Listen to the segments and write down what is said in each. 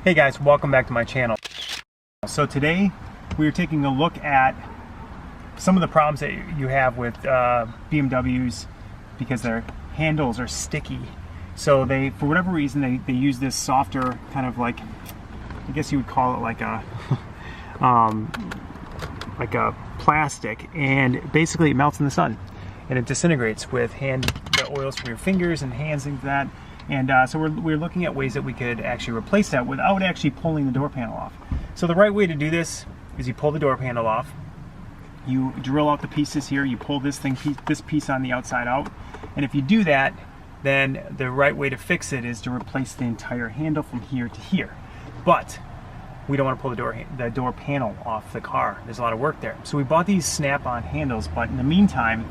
Hey guys, welcome back to my channel. So today we are taking a look at some of the problems that you have with BMWs because their handles are sticky. So they, for whatever reason, they use this softer kind of like, I guess you would call it like a plastic, and basically it melts in the sun and it disintegrates with the oils from your fingers and hands, things like that. And so we're looking at ways that we could actually replace that without actually pulling the door panel off. So the right way to do this is you pull the door panel off, you drill out the pieces here, you pull this piece on the outside out, and if you do that, then the right way to fix it is to replace the entire handle from here to here. But we don't want to pull the door panel off the car. There's a lot of work there. So we bought these snap-on handles, but in the meantime,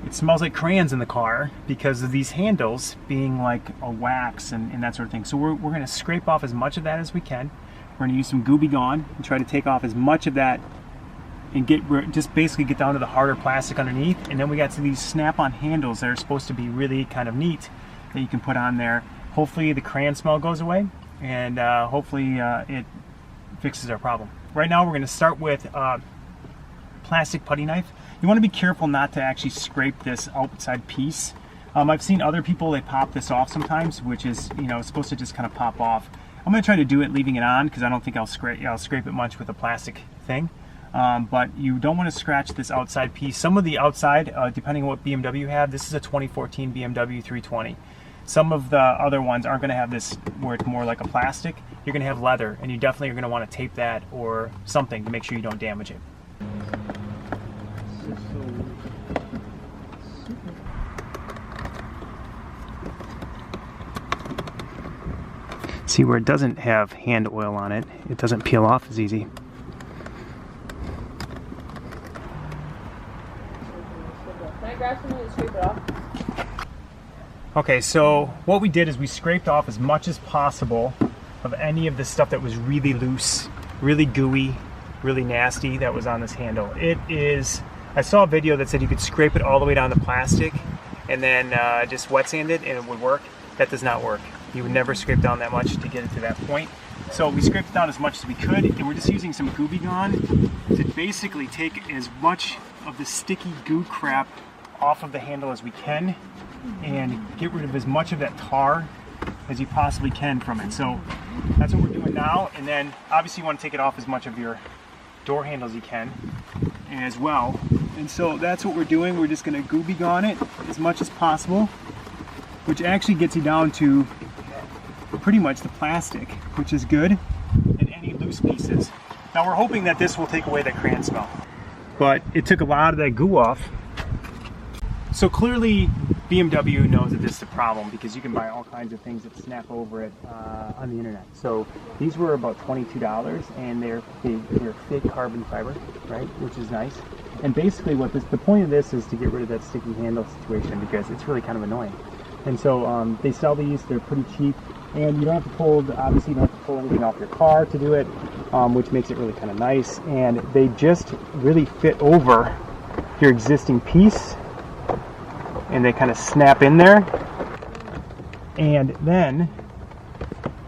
it smells like crayons in the car because of these handles being like a wax and that sort of thing. So we're going to scrape off as much of that as we can. We're going to use some Gooby Gone and try to take off as much of that and just basically get down to the harder plastic underneath. And then we got to these snap-on handles that are supposed to be really kind of neat that you can put on there. Hopefully the crayon smell goes away, and hopefully it fixes our problem. Right now we're going to start with plastic putty knife. You want to be careful not to actually scrape this outside piece. I've seen other people, they pop this off sometimes, which is, it's supposed to just kind of pop off. I'm going to try to do it leaving it on because I don't think I'll scrape it much with a plastic thing. But you don't want to scratch this outside piece. Some of the outside, depending on what BMW you have, this is a 2014 BMW 320. Some of the other ones aren't going to have this where it's more like a plastic. You're going to have leather, and you definitely are going to want to tape that or something to make sure you don't damage it. See, where it doesn't have hand oil on it, it doesn't peel off as easy. Can I grab something to scrape it off? Okay, so what we did is we scraped off as much as possible of any of the stuff that was really loose, really gooey, really nasty that was on this handle. I saw a video that said you could scrape it all the way down to plastic and then just wet sand it and it would work. That does not work. You would never scrape down that much to get it to that point. So we scraped down as much as we could, and we're just using some Gooby Gone to basically take as much of the sticky goo crap off of the handle as we can and get rid of as much of that tar as you possibly can from it. So that's what we're doing now, and then obviously you want to take it off as much of your door handle as you can as well. And so that's what we're doing. We're just going to Gooby Gone it as much as possible, which actually gets you down to pretty much the plastic, which is good, and any loose pieces. Now we're hoping that this will take away that crayon smell, but it took a lot of that goo off. So clearly BMW knows that this is a problem because you can buy all kinds of things that snap over it on the internet. So these were about $22, and they're fake carbon fiber, right, which is nice. And basically the point of this is to get rid of that sticky handle situation because it's really kind of annoying. And so they sell these, they're pretty cheap, and you don't have to obviously you don't have to pull anything off your car to do it, which makes it really kind of nice. And they just really fit over your existing piece, and they kind of snap in there, and then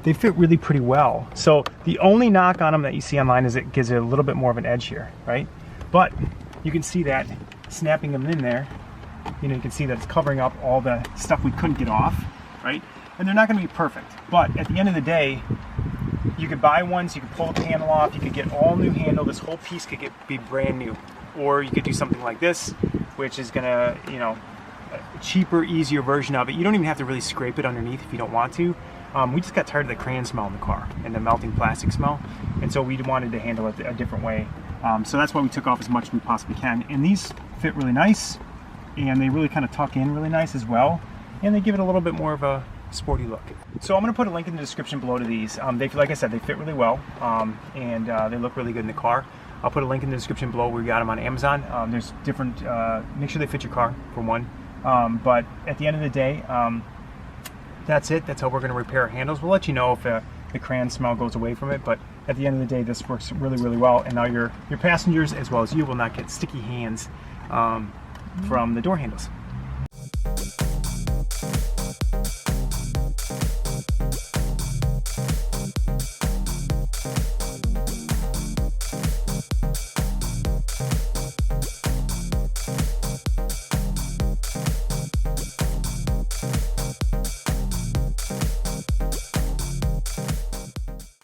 they fit really pretty well. So the only knock on them that you see online is it gives it a little bit more of an edge here, right? But you can see that snapping them in there, you can see that it's covering up all the stuff we couldn't get off, right? And they're not going to be perfect, but at the end of the day, you could buy ones, you could pull the panel off, you could get all new handle, this whole piece could be brand new. Or you could do something like this, which is going to, a cheaper, easier version of it. You don't even have to really scrape it underneath if you don't want to. We just got tired of the crayon smell in the car and the melting plastic smell, and so we wanted to handle it a different way. So that's why we took off as much as we possibly can. And these fit really nice, and they really kind of tuck in really nice as well, and they give it a little bit more of a sporty look. So I'm going to put a link in the description below to these. Like I said, they fit really well, and they look really good in the car. I'll put a link in the description below where we got them on Amazon. There's different, make sure they fit your car for one. But at the end of the day, that's it. That's how we're going to repair our handles. We'll let you know if the crayon smell goes away from it, but at the end of the day, this works really, really well. And now your passengers as well as you will not get sticky hands from the door handles.